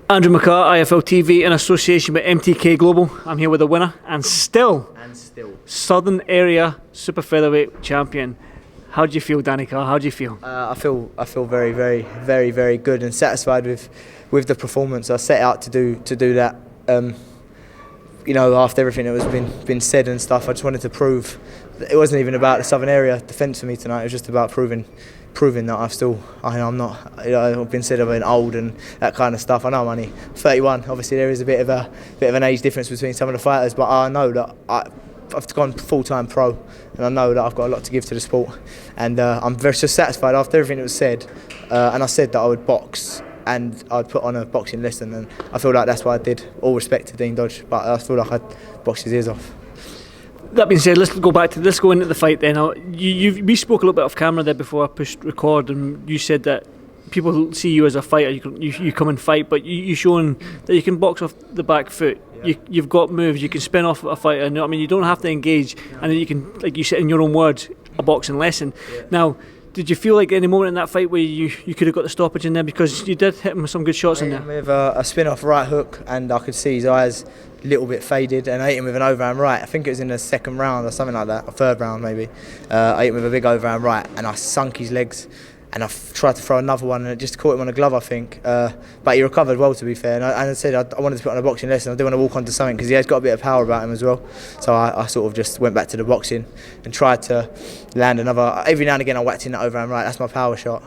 Andrew McCART, IFL TV, in association with MTK Global. I'm here with the winner and still Southern Area Super Featherweight Champion. How do you feel, Danny Carr? How do you feel? I feel very, very, very, very good and satisfied with the performance. I set out to do that. You know, after everything that was been said and stuff, I just wanted to prove that it wasn't even about the Southern Area defence for me tonight. It was just about proving that I'm not. You know, I've been said I've been old and that kind of stuff. I know I'm only 31. Obviously, there is a bit of an age difference between some of the fighters, but I know that I've gone full-time pro, and I know that I've got a lot to give to the sport, and I'm very just satisfied after everything that was said. And I said that I would box and I'd put on a boxing lesson, and I feel like that's what I did. All respect to Dean Dodge, but I feel like I'd boxed his ears off. That being said, let's go into the fight then. Now, we spoke a little bit off camera there before I pushed record, and you said that people see you as a fighter, you come and fight, but you've shown that you can box off the back foot. Yeah. You've got moves, you can spin off a fighter. I mean, you don't have to engage, and you can, like you said in your own words, a boxing lesson. Yeah. Now, did you feel like any moment in that fight where you could have got the stoppage in there, because you did hit him with some good shots in there? With a spin-off right hook, and I could see his eyes a little bit faded, and I hit him with an overhand right. I think it was in the second round or something like that, or third round maybe. I hit him with a big overhand right, and I sunk his legs, and I tried to throw another one, and it just caught him on a glove, I think. But he recovered well, to be fair. And I said I wanted to put on a boxing lesson. I didn't want to walk onto something, because he has got a bit of power about him as well. So I sort of just went back to the boxing and tried to land another. Every now and again I whacked in that overhand right. That's my power shot.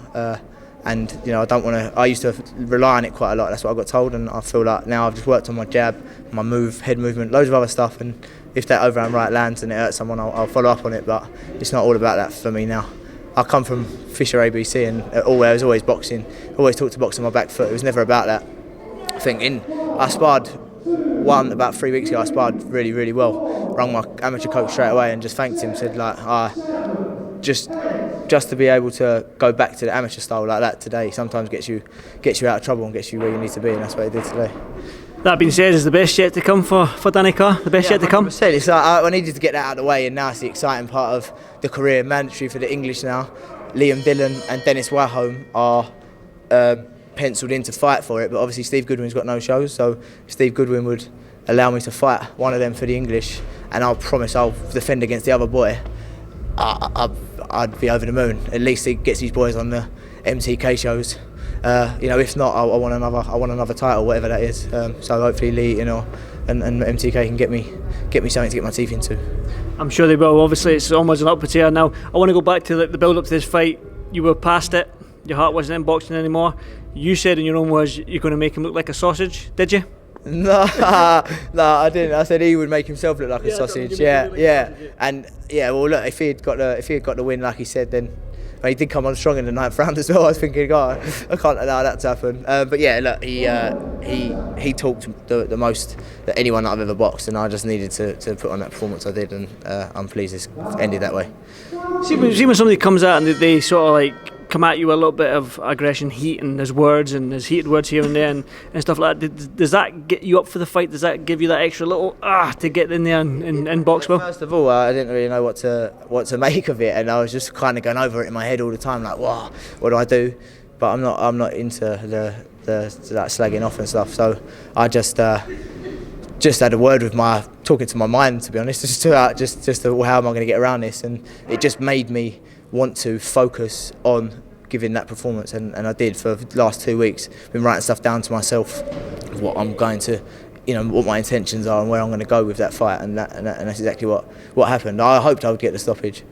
And you know, I don't want to. I used to rely on it quite a lot. That's what I got told, and I feel like now I've just worked on my jab, my move, head movement, loads of other stuff. And if that overhand right lands and it hurts someone, I'll follow up on it. But it's not all about that for me now. I come from Fisher ABC, and I was always boxing. Always talked to boxing on my back foot. It was never about that. I think I sparred about 3 weeks ago. I sparred really, really well. Rung my amateur coach straight away and just thanked him. Said like, just to be able to go back to the amateur style like that today sometimes gets you out of trouble and gets you where you need to be, and that's what he did today. That being said, is the best yet to come for Danny Carr? The best yet to come? It's like, I needed to get that out of the way, and now it's the exciting part of the career. Mandatory for the English now. Liam Dillon and Dennis Wahome are penciled in to fight for it, but obviously Steve Goodwin's got no shows, so Steve Goodwin would allow me to fight one of them for the English, and I'll promise I'll defend against the other boy. I'd be over the moon. At least he gets these boys on the MTK shows. You know, if not, I want another title, whatever that is. So hopefully Lee, you know, and MTK can get me something to get my teeth into. I'm sure they will. Obviously, it's almost an upwards here now. I want to go back to the build-up to this fight. You were past it. Your heart wasn't in boxing anymore. You said in your own words you're going to make him look like a sausage. Did you? No, I didn't. I said he would make himself look like a sausage. Yeah. And yeah, well, look, if he had got the win, like he said, then. Well, he did come on strong in the 9th round as well. I was thinking, God, I can't allow that to happen. But yeah, look, he talked the most that anyone that I've ever boxed, and I just needed to put on that performance I did, and I'm pleased it's ended that way. See when somebody comes out and they sort of like come at you with a little bit of aggression, heat, and his words and his heated words here and there and stuff like that. Does that get you up for the fight? Does that give you that extra little to get in there and box well? First of all, I didn't really know what to make of it, and I was just kind of going over it in my head all the time, like, wow, what do I do? But I'm not into the like slagging off and stuff. So I just had a word with talking to my mind, to be honest, just how am I going to get around this, and it just made me want to focus on giving that performance, and I did for the last 2 weeks. Been writing stuff down to myself, what I'm going to, you know, what my intentions are and where I'm going to go with that fight, and that's exactly what happened. I hoped I would get the stoppage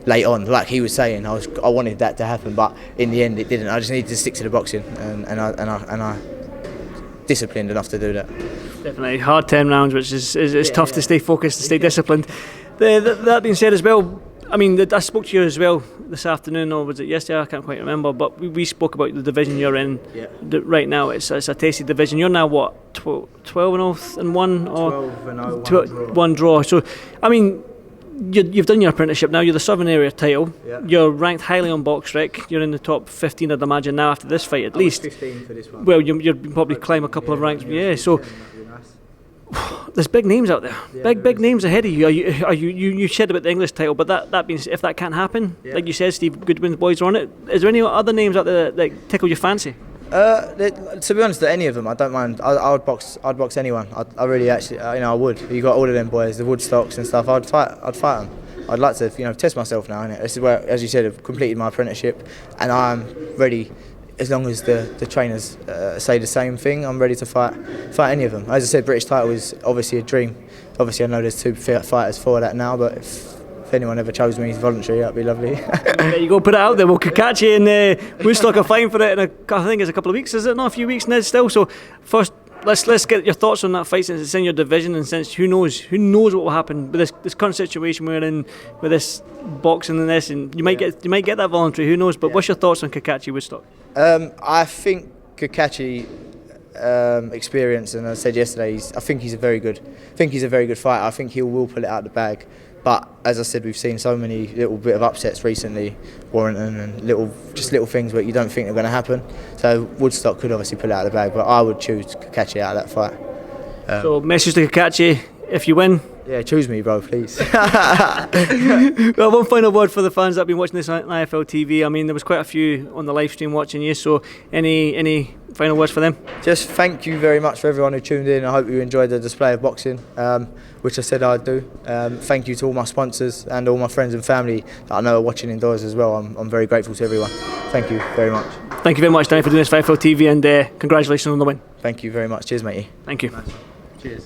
late on, like he was saying. I wanted that to happen, but in the end it didn't. I just needed to stick to the boxing, and I disciplined enough to do that. Definitely hard 10 rounds, which is tough to stay focused, to stay disciplined. That being said as well, I mean, I spoke to you as well this afternoon, or was it yesterday? I can't quite remember. But we spoke about the division you're in right now. It's a tasty division. You're now what, 12-1 or 12-0, one draw. So, I mean, you've done your apprenticeship now. You're the Southern Area title. Yeah. You're ranked highly on BoxRec. You're in the top 15, I'd imagine, now after this fight at least. 15 for this one. Well, you'll probably climb a couple of ranks. Yeah. So. There's big names out there, big names ahead of you. You said about the English title, but that means if that can't happen, like you said, Steve Goodwin's boys are on it. Is there any other names out there that tickle your fancy? To be honest, any of them, I don't mind. I would box. I'd box anyone. I really actually, I would. You got all of them boys, the Woodstocks and stuff. I'd fight them. I'd like to, test myself now. Innit? This is where, as you said, I've completed my apprenticeship, and I'm ready. As long as the trainers say the same thing, I'm ready to fight any of them. As I said, British title is obviously a dream. Obviously, I know there's 2 fighters for that now, but if anyone ever chose me, voluntary, that'd be lovely. There you go, put it out there. Well, Cacace and Woodstock are fighting for it in I think it's a couple of weeks, is it not? A few weeks now still. So first, let's get your thoughts on that fight, since it's in your division, and since who knows what will happen with this current situation we're in with this boxing and this, and you might get that voluntary. Who knows? But what's your thoughts on Cacace Woodstock? I think Cacace experience, and I said yesterday, I think he's a very good fighter. I think he will pull it out of the bag. But as I said, we've seen so many little bit of upsets recently, Warrington, and little things where you don't think are going to happen. So Woodstock could obviously pull it out of the bag, but I would choose Cacace out of that fight. So message to Cacace: if you win, yeah, choose me, bro, please. Well, one final word for the fans that have been watching this on IFL TV. I mean, there was quite a few on the live stream watching you. So any final words for them? Just thank you very much for everyone who tuned in. I hope you enjoyed the display of boxing, which I said I'd do. Thank you to all my sponsors and all my friends and family that I know are watching indoors as well. I'm very grateful to everyone. Thank you very much. Thank you very much, Danny, for doing this for IFL TV, and congratulations on the win. Thank you very much. Cheers, matey. Thank you. Nice. Cheers.